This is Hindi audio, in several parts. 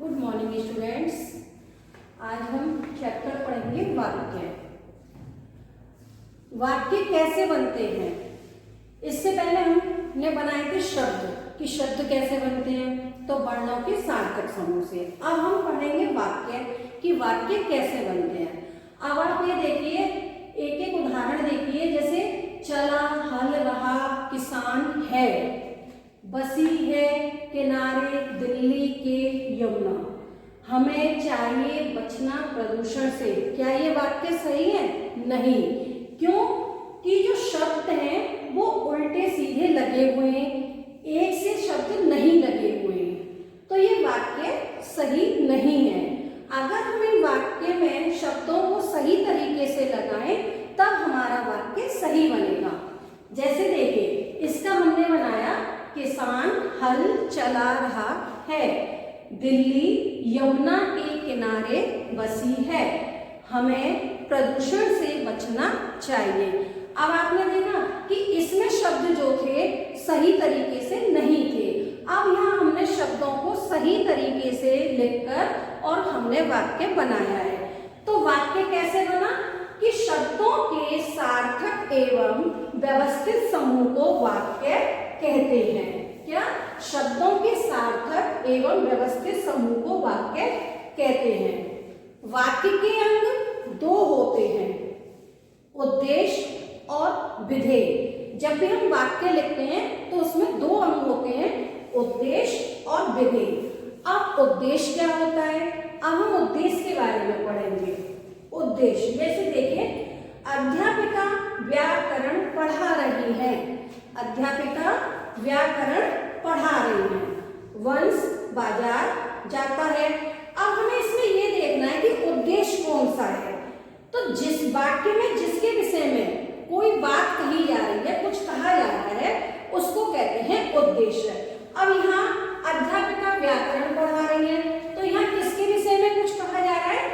Good morning students. आज हम चैप्टर पढ़ेंगे वाक्य। वाक्य कैसे बनते हैं। इससे पहले हमने बनाए थे शब्द कि शब्द कैसे बनते हैं, तो वर्णों के सार्थक समूह से। अब हम पढ़ेंगे वाक्य कि वाक्य कैसे बनते हैं। अब आप ये देखिए, एक एक उदाहरण देखिए। जैसे चला, हल रहा, किसान है, बसी है, किनारे, दिल्ली के, यमुना, हमें चाहिए बचना प्रदूषण से। क्या ये वाक्य सही है? नहीं। क्यों? कि जो शब्द हैं वो उल्टे सीधे लगे हुए हैं, एक से शब्द नहीं लगे हुए हैं, तो ये वाक्य सही नहीं है। अगर हम इन वाक्य में शब्दों को सही तरीके से लगाएं तब हमारा वाक्य सही बनेगा। जैसे देखिए, इसका हमने बनाया किसान हल चला रहा है, दिल्ली यमुना के किनारे बसी है, हमें प्रदूषण से बचना चाहिए। अब आपने देखा कि इसमें शब्द जो थे सही तरीके से नहीं थे। अब यहाँ हमने शब्दों को सही तरीके से लिखकर और हमने वाक्य बनाया है। तो वाक्य कैसे बना कि शब्दों के सार्थक एवं व्यवस्थित समूह को वाक्य कहते हैं। क्या? शब्दों के सार्थक एवं व्यवस्थित समूह को वाक्य कहते हैं। वाक्य के अंग दो होते हैं, उद्देश्य और विधेय। जब भी हम वाक्य लिखते हैं तो उसमें दो अंग होते हैं, उद्देश्य और विधेय। अब उद्देश्य क्या होता है? अब हम उद्देश्य के बारे में पढ़ेंगे। उद्देश्य जैसे देखिए, अध्यापिका व्याकरण पढ़ा रही है, अध्यापिका व्याकरण पढ़ा रही है। वंश बाजार जाता है। अब हमें इसमें ये देखना है कि उद्देश्य कौन सा है। तो जिस वाक्य में जिसके विषय में कोई बात कही जा रही है, कुछ कहा जा रहा है, उसको कहते हैं उद्देश्य। अब यहाँ अध्यापिका व्याकरण पढ़ा रही है, तो यहाँ किसके विषय में कुछ कहा जा रहा है?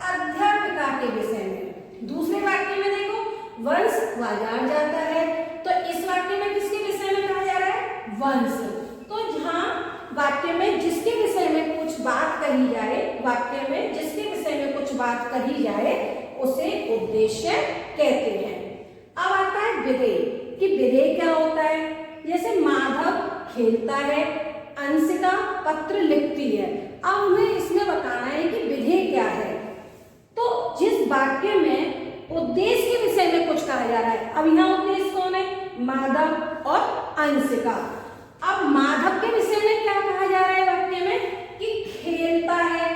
अध्यापिका के विषय में। दूसरे वाक्य में देखो, वंश बाजार जाता है, तो इस वाक्य में किसके विषय में कहा जा रहा है? वंश। तो जहाँ वाक्य में जिसके विषय में कुछ बात कही जाए, वाक्य में जिसके विषय में कुछ बात कही जाए, उसे उद्देश्य कहते हैं। अब आता है विधेय कि विधेय क्या होता है। जैसे माधव खेलता है, अंशिका पत्र लिखती है। अब हमें इसमें बताना है कि विधेय क्या है। तो जिस वाक्य में उद्देश्य के विषय में कुछ कहा जा रहा है, अब यहाँ उद्देश्य कौन है? माधव और अंशिका। अब माधव के विषय में क्या कहा जा रहा है वाक्य में? कि खेलता है।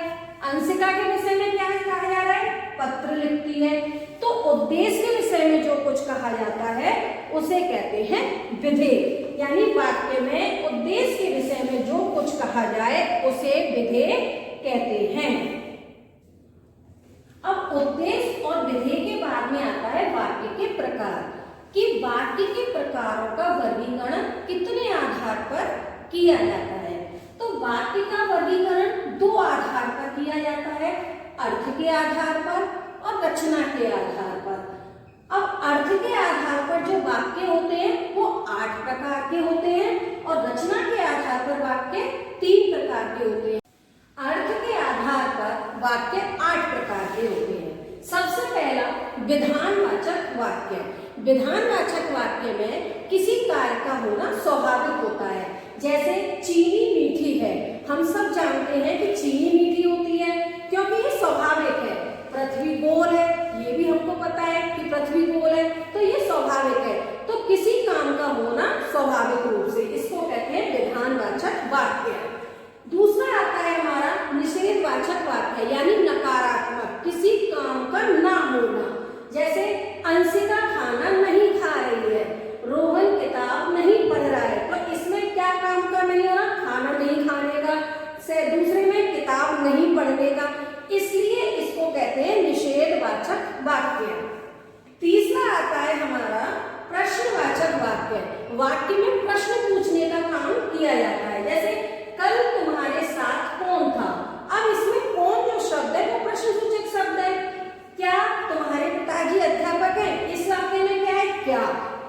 अंशिका के विषय में क्या कहा जा रहा है? पत्र लिखती है। तो उद्देश्य के विषय में जो कुछ कहा जाता है उसे कहते हैं विधेय। यानी वाक्य में उद्देश्य के विषय में जो कुछ कहा जाए उसे विधेय कहते हैं। अब उद्देश्य और विधेय के बाद में आता है वाक्य के प्रकार कि वाक्य के प्रकारों का वर्गीकरण कितने आधार पर किया जाता है। तो वाक्य का वर्गीकरण दो आधार पर किया जाता है, अर्थ के आधार पर और रचना के आधार पर। अब अर्थ के आधार पर जो वाक्य होते हैं वो 8 प्रकार के होते हैं और रचना के आधार पर वाक्य 3 प्रकार के होते हैं। अर्थ के आधार पर वाक्य 8 प्रकार के होते हैं। सबसे पहला विधानवाचक वाक्य। विधानवाचक वाक्य में किसी कार्य का होना स्वाभाविक होता है। जैसे चीनी मीठी है, हम सब जानते हैं कि चीनी मीठी होती है क्योंकि ये स्वाभाविक है। पृथ्वी गोल है, ये भी हमको पता है कि पृथ्वी गोल है, तो ये स्वाभाविक है। तो किसी काम का होना स्वाभाविक रूप से, इसको कहते हैं विधानवाचक वाक्य। दूसरा आता है हमारा निषेधवाचक वाक्य, यानी नकारात्मक, किसी काम का ना होना। जैसे अंशिका खाना नहीं खा रही है, रोहन किताब नहीं पढ़ रहा है, तो इसमें क्या काम का नहीं हो रहा? खाना नहीं खाने का। से दूसरे में किताब नहीं पढ़ने का, इसलिए इसको कहते हैं निषेधवाचक वाक्य। तीसरा आता है हमारा प्रश्नवाचक वाक्य। वाक्य में प्रश्न पूछने का काम किया जाता है। जैसे कल तुम्हारे साथ कौन था। अब इसमें कौन जो शब्द है वो प्रश्नसूचक शब्द है। क्या तुम्हारे पिताजी अध्यापक हैं? इस वाक्य में क्या है?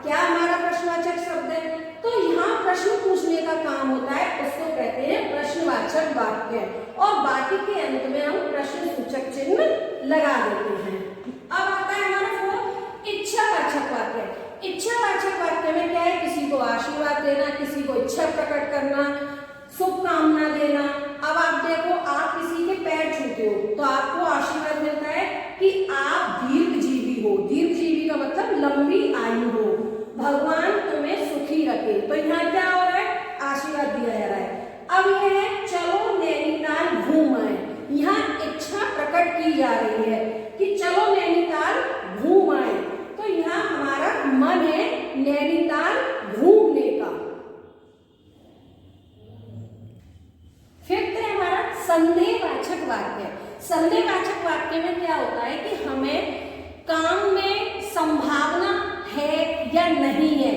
क्या हमारा प्रश्नवाचक शब्द है। तो यहाँ प्रश्न पूछने का काम होता है, उसको कहते हैं प्रश्नवाचक वाक्य। वाक्य और बाकी के अंत में हम प्रश्नसूचक चिन्ह लगा देते हैं। अब आता है हमारा फोर्थ इच्छावाचक वाक्य। इच्छावाचक वाक्य में क्या है, किसी को आशीर्वाद देना, किसी को इच्छा प्रकट करना, शुभकामना देना। अब आप देखो, आप किसी के पैर छूते हो तो आपको आशीर्वाद मिलता है कि आप दीर्घजीवी हो। दीर्घजीवी का मतलब लंबी आयु हो, भगवान तुम्हें सुखी रखे। तो यहाँ क्या हो रहा है, आशीर्वाद दिया जा रहा है। अब यह है चलो नैनीताल घूम आए। यहाँ इच्छा प्रकट की जा रही है कि चलो नैनीताल घूम आए। तो यहाँ हमारा मन है नैनीताल घूमने का। फिफ्थ है हमारा संदेहवाचक वाक्य। संदेहवाचक वाक्य में क्या होता है कि हमें काम में संभावना है या नहीं है,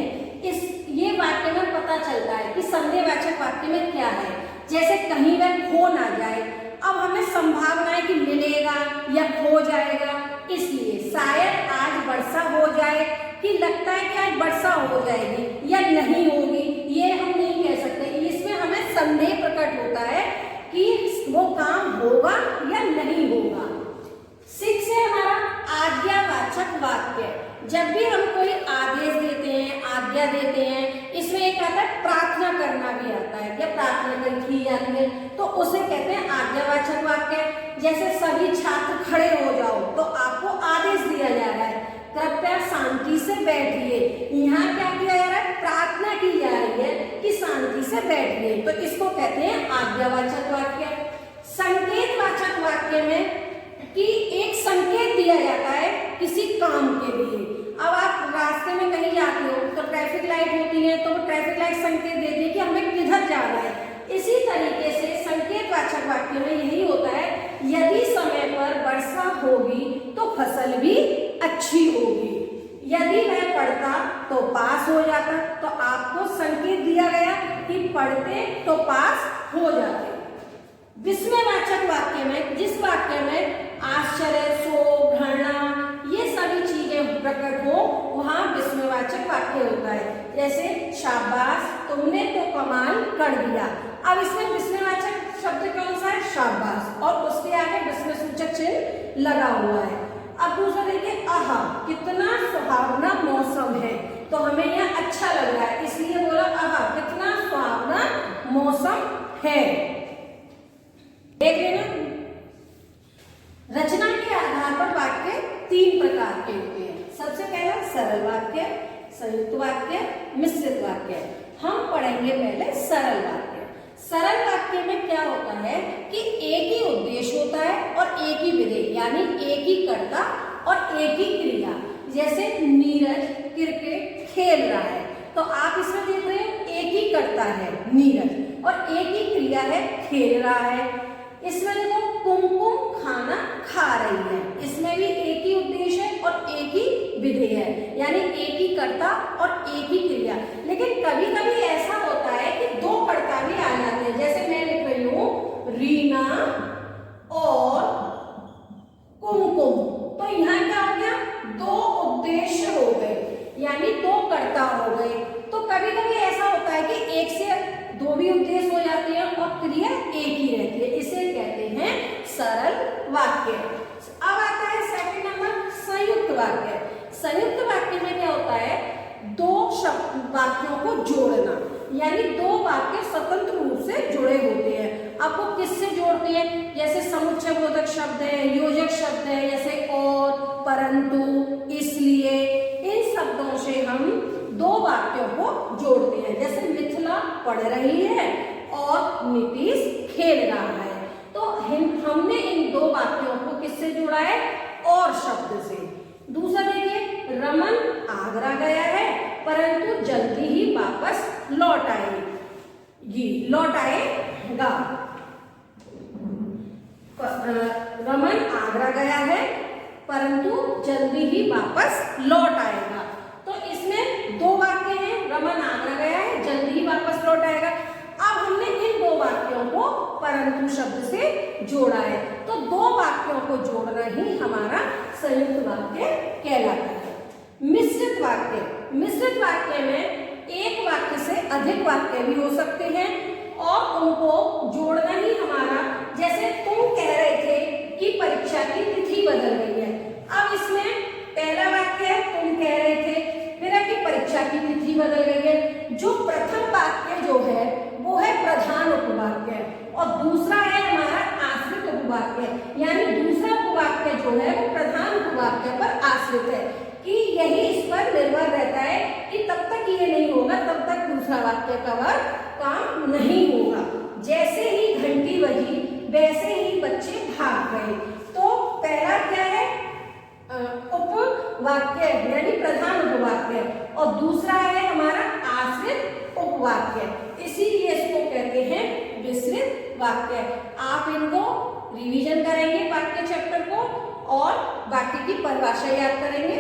ये वाक्य में पता चलता है कि संदेहवाचक वाक्य में क्या है। जैसे कहीं वह खो ना जाए, अब हमें संभावना है कि मिलेगा या खो जाएगा, इसलिए शायद आज वर्षा हो जाए, कि लगता है कि आज वर्षा हो जाएगी या नहीं होगी, ये हम नहीं कह सकते। इसमें हमें संदेह प्रकट होता है कि वो काम होगा या नहीं होगा। 6 है हमारा आज्ञावाचक वाक्य। जब भी हम कोई आदेश देते हैं, आज्ञा देते हैं, इसमें एक आता है प्रार्थना करना भी आता है, या प्रार्थना की जाती है, तो उसे कहते हैं आज्ञावाचक वाक्य। जैसे सभी छात्र खड़े हो जाओ, तो आपको आदेश दिया जा रहा है कृपया शांति से बैठिए। यहाँ क्या किया जा रहा है, प्रार्थना की जा रही है कि शांति से बैठिए, तो इसको कहते हैं आज्ञावाचक वाक्य। संकेतवाचक वाक्य में कि एक संकेत दिया जाता है किसी काम के लिए। अब आप रास्ते में कहीं जाते हो तो ट्रैफिक लाइट होती है, तो ट्रैफिक लाइट संकेत देती है कि हमें किधर जाना है। इसी तरीके से संकेतवाचक वाक्य में यही होता है, यदि समय पर वर्षा होगी तो फसल भी अच्छी होगी। यदि वह पढ़ता तो पास हो जाता, तो आपको संकेत दिया गया कि पढ़ते तो पास हो जाते। विस्मयवाचक वाक्य में, जिस वाक्य में आश्चर्य, शोक, घृणा ये सभी चीजें प्रकट हो, वहां विस्मयवाचक वाक्य होता है। जैसे शाबाश तुमने तो कमाल कर दिया। अब इसमें विस्मयवाचक शब्द कौन सा है, शाबाश, और उसके आगे विस्मयसूचक चिन्ह लगा हुआ है। अब दूसरा देखिए, आहा कितना सुहावना मौसम है, तो हमें यह अच्छा लग रहा है, इसलिए बोला आहा कितना सुहावना मौसम है। देख लेना, रचना के आधार पर वाक्य 3 प्रकार के होते हैं। सबसे पहला सरल वाक्य, संयुक्त वाक्य, मिश्रित वाक्य। हम पढ़ेंगे पहले सरल वाक्य। सरल वाक्य में क्या होता है कि एक ही उद्देश्य होता है और एक ही विधेय, यानी एक ही कर्ता और एक ही क्रिया। जैसे नीरज क्रिकेट खेल रहा है, तो आप इसमें देख रहे हैं एक ही कर्ता है नीरज, और एक ही क्रिया है खेल रहा है। इसमें देखो कुमकुम खाना खा रही है, इसमें भी एक ही उद्देश्य है और एक ही विधेय है, यानी एक ही कर्ता और एक ही क्रिया। लेकिन कभी कभी ऐसा होता है कि 2 कर्ता भी आ जाते हैं। जैसे मैं लिख रही हूं रीना और कुमकुम, तो यहाँ क्या हो गया, 2 उद्देश्य हो गए, यानी 2 कर्ता हो गए। तो कभी कभी ऐसा होता है कि एक से 2 भी उद्देश्य हो जाते हैं और क्रिया एक ही रहती है, इसे कहते हैं सरल वाक्य। अब आता है सेकंड नंबर संयुक्त वाक्य। संयुक्त वाक्य में क्या होता है, 2 वाक्यों को जोड़ना, यानी 2 वाक्य स्वतंत्र रूप से जुड़े होते हैं। आपको किससे जोड़ते हैं, जैसे समुच्चय बोधक शब्द है, योजक शब्द है, जैसे और, परंतु, इसलिए, इन शब्दों से हम 2 वाक्यों को जोड़ते हैं। जैसे मिथिला पढ़ रही है और नीतीश खेल रहा है, तो हमने इन 2 वाक्यों को किससे जोड़ा है, और शब्द से। दूसरा देखिए, रमन आगरा गया है परंतु जल्दी ही वापस लौट आएगा। रमन आगरा गया है परंतु जल्दी ही वापस लौट आएगा। तो इसमें 2 वाक्य हैं, रमन आगरा गया है, जल्दी ही वापस लौट आएगा। अब हमने इन 2 वाक्यों को परंतु शब्द से जोड़ा है, तो 2 वाक्यों को जोड़ना ही हमारा संयुक्त वाक्य कहलाता है। मिश्रित वाक्य, मिश्रित वाक्य में एक वाक्य से अधिक वाक्य भी हो सकते हैं और उनको जोड़ना ही हमारा, जैसे तुम कह रहे थे कि परीक्षा की तिथि बदल गई है। अब इसमें पहला वाक्य है तुम कह रहे थे, फिर है कि परीक्षा की तिथि बदल गई है। जो प्रथम वाक्य जो है वो है प्रधान उपवाक्य और दूसरा है हमारा आश्रित उपवाक्य, यानी दूसरा उपवाक्य जो है वो प्रधान उपवाक्य पर आश्रित है कि यही इस पर निर्भर रहता है कि तब तक ये नहीं होगा तब तक दूसरा वाक्य का काम नहीं होगा। जैसे ही घंटी बजी वैसे ही बच्चे भाग गए। तो पहला क्या है उपवाक्य यानी प्रधान उपवाक्य और दूसरा है हमारा आश्रित उपवाक्य, इसीलिए इसको कहते हैं विसरित वाक्य। आप इनको रिवीजन करेंगे वाक्य चैप्टर को और बाकी की परिभाषा याद करेंगे।